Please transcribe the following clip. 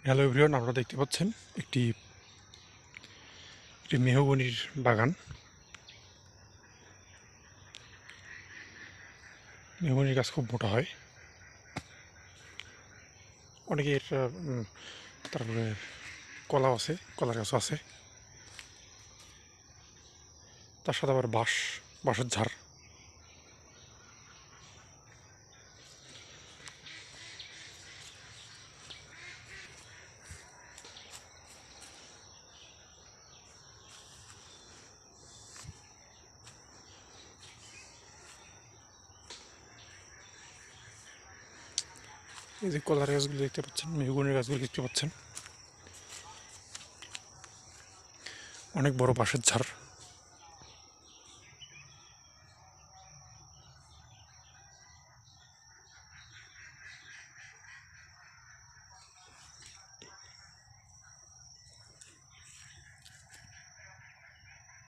Hello everyone, আপনারা দেখতে পাচ্ছেন একটি মেহগনির বাগান। মেহগনির গাছ খুব মোটা হয়। অনেকের তারপরে কলাও আছে, কলার গাছও আছে। তার সাথে আবার বাঁশের ঝাড়। এই যে কলার গাছগুলো দেখতে পাচ্ছেন, মেহগনির গাছগুলো দেখতে পাচ্ছেন, অনেক বড় বাঁশের ঝাড়।